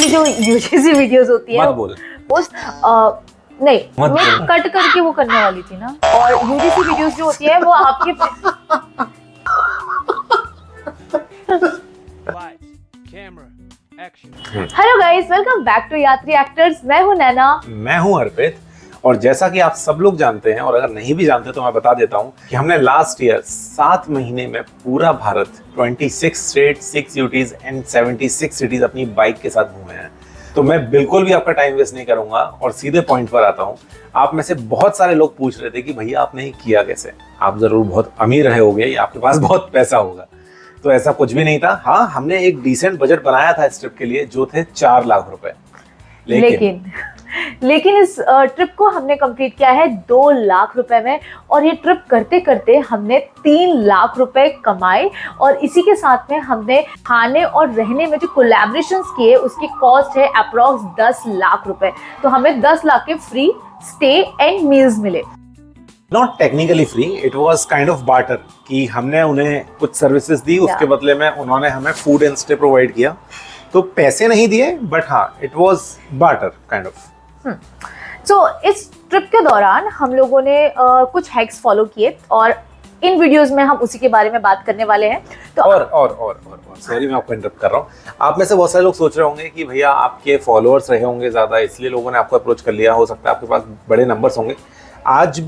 जो UGC videos होती है मत बोल। उस नहीं मैं कट करके वो करने वाली थी ना, और यूजीसी वीडियोस जो होती है वो आपके hello guys, welcome back to Yatri actors. मैं हूं नैना। मैं हूं अर्पित। और जैसा कि आप सब लोग जानते हैं, और अगर नहीं भी जानते तो मैं बता देता हूं कि हमने लास्ट ईयर 7 महीने में पूरा Bharat 26 state, 6 UTs and 76 cities अपनी बाइक के साथ घूमे हैं। तो मैं बिल्कुल भी आपका टाइम वेस्ट नहीं करूंगा और सीधे पॉइंट पर आता हूं। आप में से बहुत सारे लोग पूछ रहे थे कि भैया आपने ये किया कैसे, आप जरूर बहुत अमीर रहे होगे या आपके पास बहुत पैसा होगा। तो ऐसा कुछ भी नहीं था। हाँ, हमने एक डिसेंट बजट बनाया था इस ट्रिप के लिए, जो थे 4 लाख रुपए। लेकिन इस ट्रिप को हमने कंप्लीट किया है 2 लाख रुपए में, और ये ट्रिप करते करते हमने 3 लाख रुपए कमाए। और इसी के साथ में हमने खाने और रहने में जो कोलैबोरेशंस किए उसकी कॉस्ट है अप्रॉक्स 10 लाख रुपए। तो हमें 10 लाख के फ्री स्टे एंड मील्स मिले। Not technically free, it was kind of barter, कि हमने उन्हें कुछ सर्विसेज दी, उसके बदले में उन्होंने हमें फूड एंड स्टे प्रोवाइड किया। तो पैसे नहीं दिए, बट हाँ, it was barter kind of. तो इस ट्रिप के दौरान हम लोगों ने कुछ हैक्स फॉलो किए, और इन वीडियोस में हम उसी के बारे में बात करने वाले हैं। तो और सॉरी, मैं आपको इंटरप्ट कर रहा हूँ। आप में से बहुत सारे लोग सोच रहे होंगे कि भैया आपके फॉलोअर्स रहे होंगे ज़्यादा, इसलिए लोगों ने आपको अप्रोच कर लिया, हो सकता है आपके पास बड़े नंबर्स होंगे। आज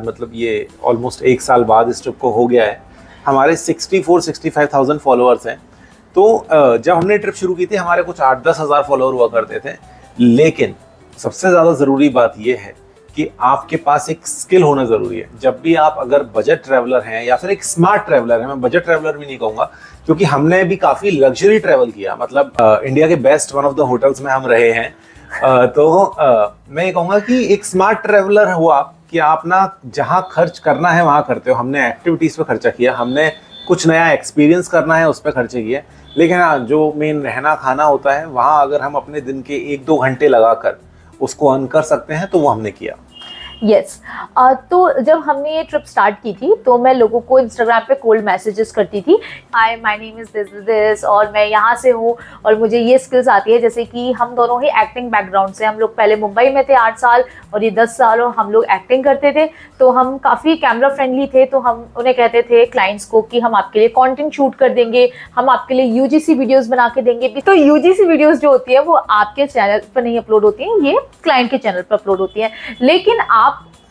मतलब ये ऑलमोस्ट 1 साल बाद इस ट्रिप को हो गया है, हमारे 64-65,000 फॉलोअर्स हैं। तो जब हमने ट्रिप शुरू की थी हमारे कुछ 8-10 हज़ार फॉलोअर हुआ करते थे। लेकिन सबसे ज़्यादा ज़रूरी बात यह है कि आपके पास एक स्किल होना ज़रूरी है। जब भी आप अगर बजट ट्रैवलर हैं या फिर एक स्मार्ट ट्रैवलर हैं, मैं बजट ट्रैवलर भी नहीं कहूँगा क्योंकि हमने भी काफ़ी लग्जरी ट्रैवल किया, मतलब इंडिया के best one of the hotels में हम रहे हैं। मैं ये कहूँगा कि एक स्मार्ट ट्रैवलर हो आप, कि आप ना जहाँ खर्च करना है वहाँ करते हो। हमने एक्टिविटीज़ पे खर्चा किया, हमने कुछ नया एक्सपीरियंस करना है उस पर खर्चे किए। लेकिन हाँ, जो मेन रहना खाना होता है वहाँ अगर हम अपने दिन के 1-2 घंटे लगाकर उसको अर्न कर सकते हैं तो वो हमने किया। यस तो जब हमने ये ट्रिप स्टार्ट की थी तो मैं लोगों को इंस्टाग्राम पे कोल्ड मैसेजेस करती थी, hi my name is this और मैं यहाँ से हूँ और मुझे ये स्किल्स आती है। जैसे कि हम दोनों ही एक्टिंग बैकग्राउंड से, हम लोग पहले मुंबई में थे 8 साल और ये 10 साल और हम लोग एक्टिंग करते थे। तो हम काफ़ी कैमरा फ्रेंडली थे, तो हम उन्हें कहते थे क्लाइंट्स को कि हम आपके लिए कॉन्टेंट शूट कर देंगे, हम आपके लिए यूजीसी वीडियोज़ बना के देंगे। तो यूजीसी वीडियोज़ जो होती है वो आपके चैनल पर नहीं अपलोड होती हैं, ये क्लाइंट के चैनल पर अपलोड होती हैं। लेकिन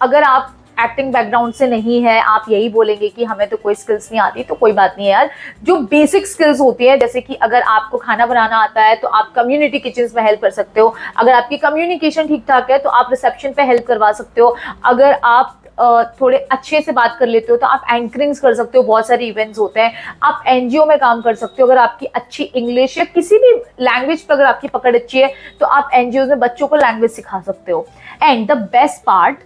अगर आप एक्टिंग बैकग्राउंड से नहीं है, आप यही बोलेंगे कि हमें तो कोई स्किल्स नहीं आती, तो कोई बात नहीं है यार। जो बेसिक स्किल्स होती है, जैसे कि अगर आपको खाना बनाना आता है तो आप कम्युनिटी किचन्स में हेल्प कर सकते हो। अगर आपकी कम्युनिकेशन ठीक ठाक है तो आप रिसेप्शन पे हेल्प करवा सकते हो। अगर आप थोड़े अच्छे से बात कर लेते हो तो आप एंकरिंग्स कर सकते हो, बहुत सारे इवेंट्स होते हैं। आप एनजीओ में काम कर सकते हो। अगर आपकी अच्छी इंग्लिश या किसी भी लैंग्वेज पर अगर आपकी पकड़ अच्छी है तो आप एनजीओ में बच्चों को लैंग्वेज सिखा सकते हो। एंड द बेस्ट पार्ट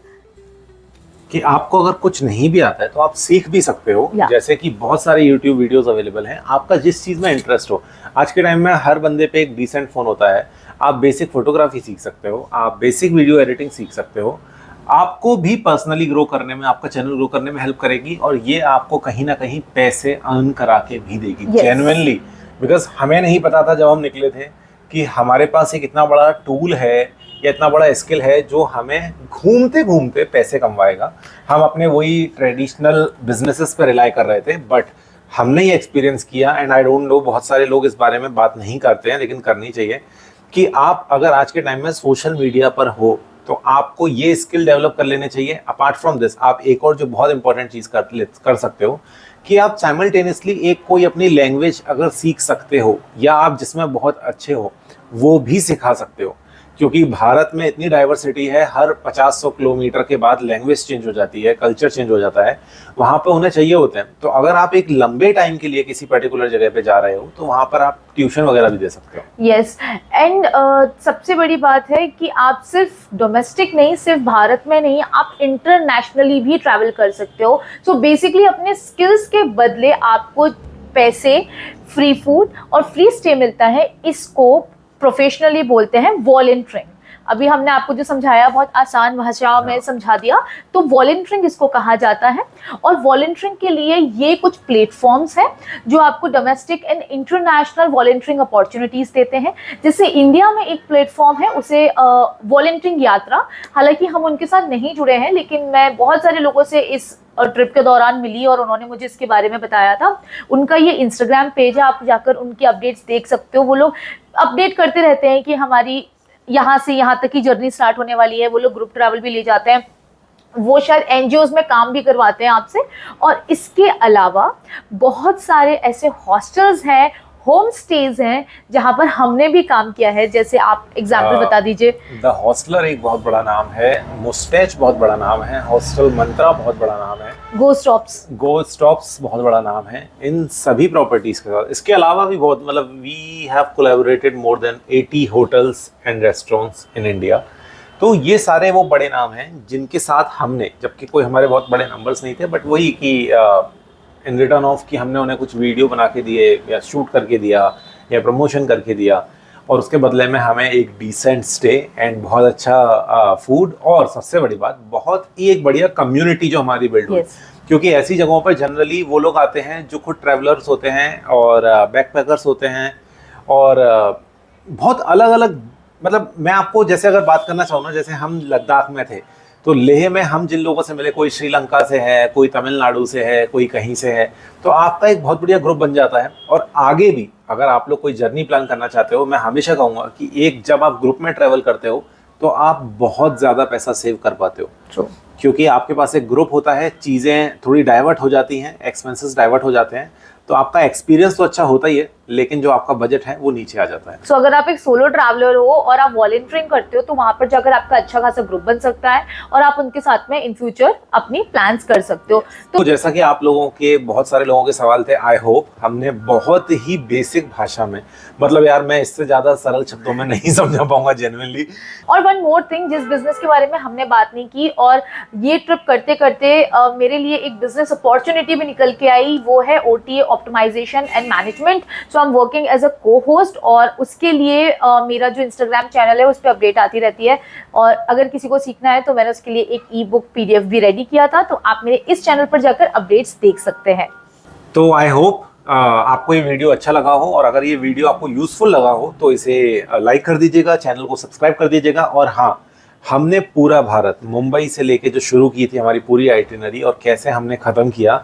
कि आपको अगर कुछ नहीं भी आता है तो आप सीख भी सकते हो। जैसे कि बहुत सारे YouTube वीडियोस अवेलेबल हैं, आपका जिस चीज़ में इंटरेस्ट हो। आज के टाइम में हर बंदे पे एक डिसेंट फ़ोन होता है। आप बेसिक फोटोग्राफी सीख सकते हो, आप बेसिक वीडियो एडिटिंग सीख सकते हो। आपको भी पर्सनली ग्रो करने में, आपका चैनल ग्रो करने में हेल्प करेगी, और ये आपको कहीं ना कहीं पैसे अर्न करा के भी देगी जेन्युइनली। बिकॉज हमें नहीं पता था जब हम निकले थे कि हमारे पास एक इतना बड़ा टूल है या इतना बड़ा स्किल है जो हमें घूमते घूमते पैसे कमवाएगा। हम अपने वही ट्रेडिशनल बिजनेसेस पर रिलाई कर रहे थे, बट हमने ये एक्सपीरियंस किया। एंड आई डोंट नो, बहुत सारे लोग इस बारे में बात नहीं करते हैं, लेकिन करनी चाहिए कि आप अगर आज के टाइम में सोशल मीडिया पर हो तो आपको ये स्किल डेवलप कर लेने चाहिए। अपार्ट फ्रॉम दिस, आप एक और जो बहुत इंपॉर्टेंट चीज़ कर सकते हो कि आप साइमल्टेनियसली एक कोई अपनी लैंग्वेज अगर सीख सकते हो, या आप जिसमें बहुत अच्छे हो वो भी सिखा सकते हो। क्योंकि भारत में इतनी डाइवर्सिटी है, हर 50-100 किलोमीटर के बाद लैंग्वेज चेंज हो जाती है, कल्चर चेंज हो जाता है, वहाँ पे उन्हें चाहिए होते हैं। तो अगर आप एक लंबे टाइम के लिए किसी पर्टिकुलर जगह पे जा रहे हो तो वहाँ पर आप ट्यूशन वगैरह भी दे सकते हो। यस एंड सबसे बड़ी बात है कि आप सिर्फ डोमेस्टिक नहीं, सिर्फ भारत में नहीं, आप इंटरनेशनली भी ट्रैवल कर सकते हो। सो बेसिकली अपने स्किल्स के बदले आपको पैसे, फ्री फूड और फ्री स्टे मिलता है। इसको प्रोफेशनली बोलते हैं वॉलंटियरिंग। अभी हमने आपको जो समझाया बहुत आसान भाषा में समझा दिया। तो वॉलंटियरिंग इसको कहा जाता है, और वॉलंटियरिंग के लिए ये कुछ प्लेटफॉर्म्स हैं जो आपको domestic and international volunteering opportunities देते हैं। जैसे इंडिया में एक प्लेटफॉर्म है, उसे वॉलंटियरिंग यात्रा, हालांकि हम उनके साथ नहीं जुड़े हैं, लेकिन मैं बहुत सारे लोगों से इस ट्रिप के दौरान मिली और उन्होंने मुझे इसके बारे में बताया था। उनका ये इंस्टाग्राम पेज है, आप जाकर उनकी अपडेट्स देख सकते हो। वो लोग अपडेट करते रहते हैं कि हमारी यहाँ से यहाँ तक की जर्नी स्टार्ट होने वाली है। वो लोग ग्रुप ट्रैवल भी ले जाते हैं, वो शायद एनजीओज में काम भी करवाते हैं आपसे। और इसके अलावा बहुत सारे ऐसे हॉस्टल्स हैं, होम स्टेज हैं, जहाँ पर हमने भी काम किया है। जैसे आप एग्जाम्पल बता दीजिए। द हॉस्टलर एक बहुत बड़ा नाम है, मुस्टैच बहुत बड़ा नाम है, हॉस्टल मंत्रा बहुत बड़ा नाम है, गोस्ट स्टॉप्स बहुत बड़ा नाम है। इन सभी प्रॉपर्टीज के साथ इसके अलावा भी बहुत, मतलब we have collaborated more than 80 hotels and restaurants in India. तो ये सारे वो बड़े नाम हैं जिनके साथ हमने, जबकि कोई हमारे बहुत बड़े नंबर्स नहीं थे, बट वही कि इन रिटर्न ऑफ कि हमने उन्हें कुछ वीडियो बना के दिए या शूट करके दिया या प्रमोशन करके दिया, और उसके बदले में हमें एक डिसेंट स्टे एंड बहुत अच्छा फूड, और सबसे बड़ी बात बहुत ही एक बढ़िया कम्युनिटी जो हमारी बिल्ड हुई। क्योंकि ऐसी जगहों पर जनरली वो लोग आते हैं जो खुद ट्रैवलर्स होते हैं और बैकपैकर्स होते हैं, और बहुत अलग अलग, मतलब मैं आपको जैसे अगर बात करना चाहूँ ना, जैसे हम लद्दाख में थे तो लेह में हम जिन लोगों से मिले, कोई श्रीलंका से है, कोई तमिलनाडु से है, कोई कहीं से है, तो आपका एक बहुत बढ़िया ग्रुप बन जाता है। और आगे भी अगर आप लोग कोई जर्नी प्लान करना चाहते हो, मैं हमेशा कहूँगा कि एक जब आप ग्रुप में ट्रैवल करते हो तो आप बहुत ज़्यादा पैसा सेव कर पाते हो, क्योंकि आपके पास एक ग्रुप होता है, चीज़ें थोड़ी डाइवर्ट हो जाती हैं, एक्सपेंसेस डाइवर्ट हो जाते हैं, तो आपका एक्सपीरियंस तो अच्छा होता ही है, लेकिन जो आपका बजट है वो नीचे आ जाता है। सो अगर आप एक सोलो ट्रैवलर हो और आप वॉलंटियरिंग करते हो, तो वहां पर जाकर आपका अच्छा खासा ग्रुप बन सकता है और आप उनके साथ में इन फ्यूचर अपनी प्लान्स कर सकते हो। तो जैसा कि आप लोगों के, बहुत सारे लोगों के सवाल थे, आई होप हमने बहुत ही बेसिक भाषा में, मतलब यार मैं इससे ज्यादा सरल शब्दों में नहीं समझा पाऊंगा जेन्युइनली। और वन मोर थिंग, जिस बिजनेस के बारे में हमने बात नहीं की और ये ट्रिप करते करते मेरे लिए एक बिजनेस अपॉर्चुनिटी भी निकल के आई, वो है OTA optimization and management. So I am working as a co-host, और उसके लिए मेरा जो इंस्टाग्राम चैनल है उस पर अपडेट आती रहती है। और अगर किसी को सीखना है तो मैंने उसके लिए एक ई-बुक PDF भी रेडी किया था, तो आप मेरे इस चैनल पर जाकर अपडेट्स देख सकते हैं। तो आई होप आपको ये वीडियो अच्छा लगा हो, और अगर ये वीडियो आपको यूजफुल लगा हो तो इसे लाइक कर दीजिएगा, चैनल को सब्सक्राइब कर दीजिएगा। और हाँ, हमने पूरा भारत, मुंबई से लेके जो शुरू की थी हमारी पूरी आइटिनरी, और कैसे हमने ख़त्म किया,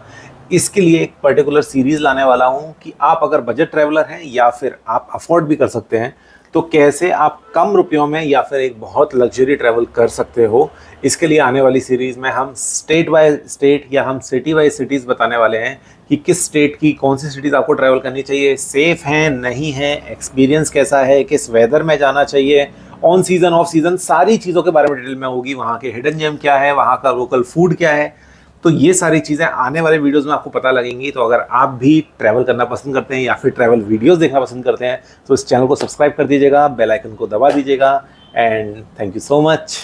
इसके लिए एक पर्टिकुलर सीरीज़ लाने वाला हूँ कि आप अगर बजट ट्रैवलर हैं या फिर आप अफोर्ड भी कर सकते हैं, तो कैसे आप कम रुपयों में या फिर एक बहुत लग्जरी ट्रैवल कर सकते हो। इसके लिए आने वाली सीरीज़ में हम स्टेट बाय स्टेट या हम सिटी बाय सिटीज़ बताने वाले हैं कि किस स्टेट की कौन सी सिटीज़ आपको ट्रैवल करनी चाहिए, सेफ़ हैं नहीं है, एक्सपीरियंस कैसा है, किस वेदर में जाना चाहिए, ऑन सीज़न ऑफ सीज़न, सारी चीज़ों के बारे में डिटेल में होगी। वहाँ के हिडन जेम क्या है, वहाँ का लोकल फूड क्या है, तो ये सारी चीज़ें आने वाले वीडियोस में आपको पता लगेंगी। तो अगर आप भी ट्रैवल करना पसंद करते हैं या फिर ट्रैवल वीडियोस देखना पसंद करते हैं, तो इस चैनल को सब्सक्राइब कर दीजिएगा, बेल आइकन को दबा दीजिएगा, and thank you so much.